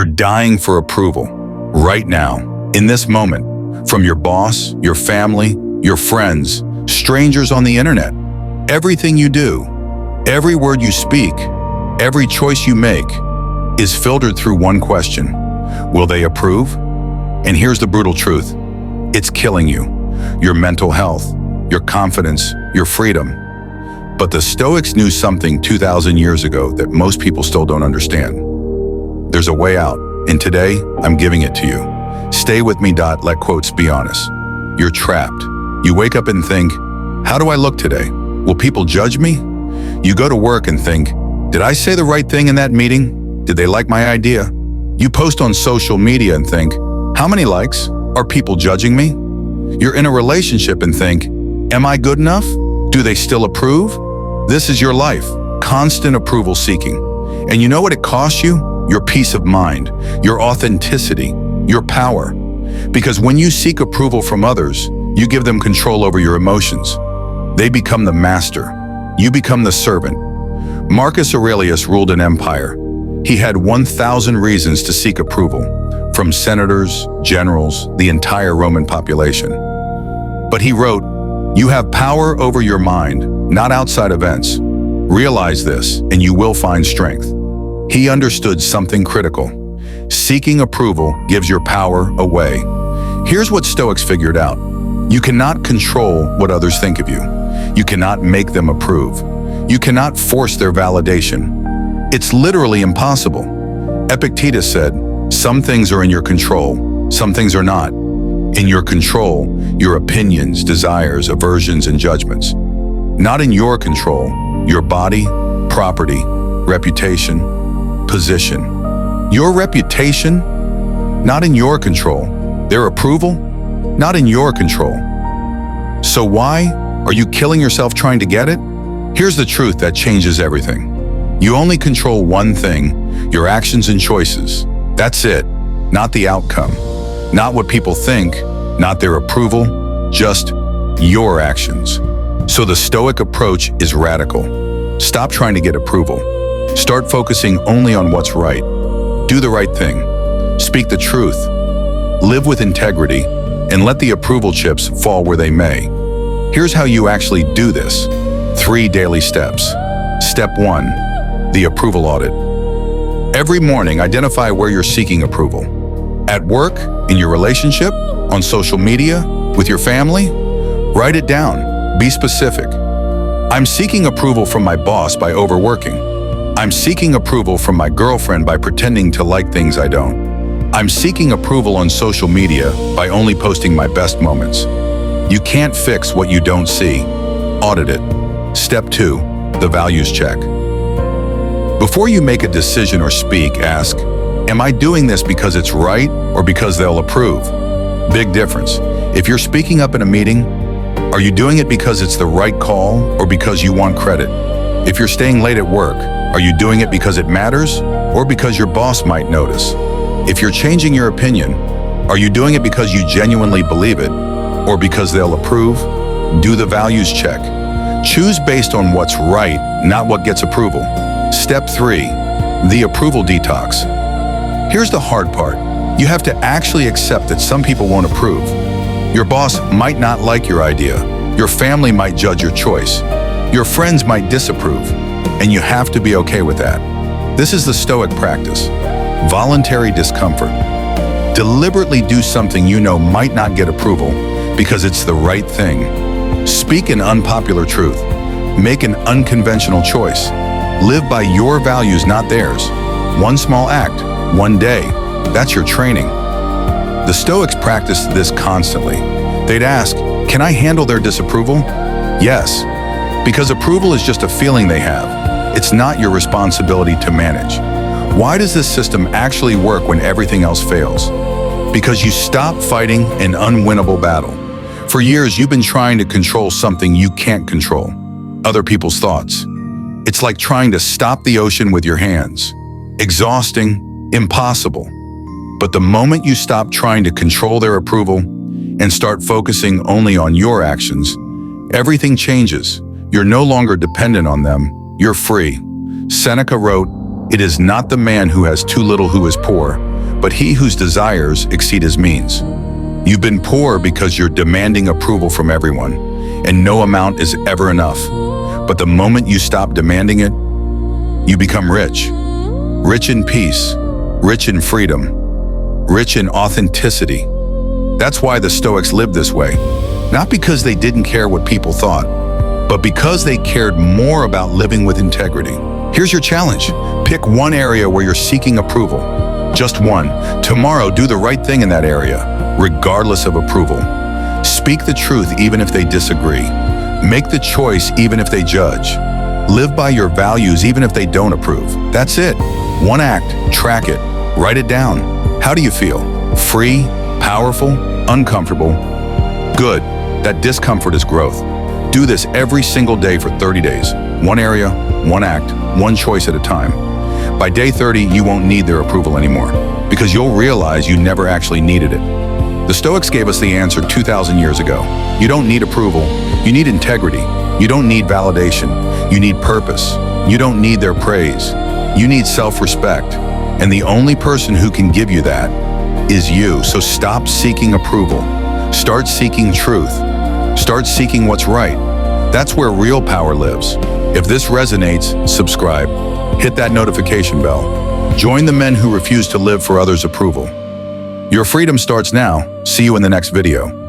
You're dying for approval, right now, in this moment, from your boss, your family, your friends, strangers on the internet. Everything you do, every word you speak, every choice you make is filtered through one question. Will they approve? And here's the brutal truth. It's killing you, your mental health, your confidence, your freedom. But the Stoics knew something 2,000 years ago that most people still don't understand. There's a way out, and today, I'm giving it to you. Stay with me. Let quotes be honest. You're trapped. You wake up and think, how do I look today? Will people judge me? You go to work and think, did I say the right thing in that meeting? Did they like my idea? You post on social media and think, how many likes? Are people judging me? You're in a relationship and think, am I good enough? Do they still approve? This is your life, constant approval seeking. And you know what it costs you? Your peace of mind, your authenticity, your power. Because when you seek approval from others, you give them control over your emotions. They become the master. You become the servant. Marcus Aurelius ruled an empire. He had 1,000 reasons to seek approval, from senators, generals, the entire Roman population. But he wrote, you have power over your mind, not outside events. Realize this, and you will find strength. He understood something critical. Seeking approval gives your power away. Here's what Stoics figured out. You cannot control what others think of you. You cannot make them approve. You cannot force their validation. It's literally impossible. Epictetus said, some things are in your control, some things are not. In your control, your opinions, desires, aversions, and judgments. Not in your control, your body, property, reputation, position. Your reputation, not in your control. Their approval, not in your control. So why are you killing yourself trying to get it? Here's the truth that changes everything. You only control one thing, your actions and choices. That's it, not the outcome. Not what people think, not their approval, just your actions. So the Stoic approach is radical. Stop trying to get approval. Start focusing only on what's right. Do the right thing. Speak the truth. Live with integrity, and let the approval chips fall where they may. Here's how you actually do this. 3 daily steps. Step 1, the approval audit. Every morning, identify where you're seeking approval. At work, in your relationship, on social media, with your family. Write it down. Be specific. I'm seeking approval from my boss by overworking. I'm seeking approval from my girlfriend by pretending to like things I don't. I'm seeking approval on social media by only posting my best moments. You can't fix what you don't see. Audit it. Step 2, the values check. Before you make a decision or speak, ask, am I doing this because it's right or because they'll approve? Big difference. If you're speaking up in a meeting, are you doing it because it's the right call or because you want credit? If you're staying late at work, are you doing it because it matters or because your boss might notice? If you're changing your opinion, are you doing it because you genuinely believe it or because they'll approve? Do the values check. Choose based on what's right, not what gets approval. Step 3, the approval detox. Here's the hard part. You have to actually accept that some people won't approve. Your boss might not like your idea. Your family might judge your choice. Your friends might disapprove, and you have to be okay with that. This is the Stoic practice. Voluntary discomfort. Deliberately do something you know might not get approval because it's the right thing. Speak an unpopular truth. Make an unconventional choice. Live by your values, not theirs. One small act, one day. That's your training. The Stoics practiced this constantly. They'd ask, can I handle their disapproval? Yes, because approval is just a feeling they have. It's not your responsibility to manage. Why does this system actually work when everything else fails? Because you stop fighting an unwinnable battle. For years, you've been trying to control something you can't control, other people's thoughts. It's like trying to stop the ocean with your hands. Exhausting, impossible. But the moment you stop trying to control their approval and start focusing only on your actions, everything changes. You're no longer dependent on them. You're free. Seneca wrote, "It is not the man who has too little who is poor, but he whose desires exceed his means. You've been poor because you're demanding approval from everyone, and no amount is ever enough. But the moment you stop demanding it, you become rich. Rich in peace, rich in freedom, rich in authenticity. That's why the Stoics lived this way. Not because they didn't care what people thought, but because they cared more about living with integrity. Here's your challenge. Pick one area where you're seeking approval. Just one. Tomorrow, do the right thing in that area, regardless of approval. Speak the truth even if they disagree. Make the choice even if they judge. Live by your values even if they don't approve. That's it. One act, track it, write it down. How do you feel? Free, powerful, uncomfortable? Good. That discomfort is growth. Do this every single day for 30 days. One area, one act, one choice at a time. By day 30, you won't need their approval anymore because you'll realize you never actually needed it. The Stoics gave us the answer 2,000 years ago. You don't need approval. You need integrity. You don't need validation. You need purpose. You don't need their praise. You need self-respect. And the only person who can give you that is you. So stop seeking approval. Start seeking truth. Start seeking what's right. That's where real power lives. If this resonates, subscribe. Hit that notification bell. Join the men who refuse to live for others' approval. Your freedom starts now. See you in the next video.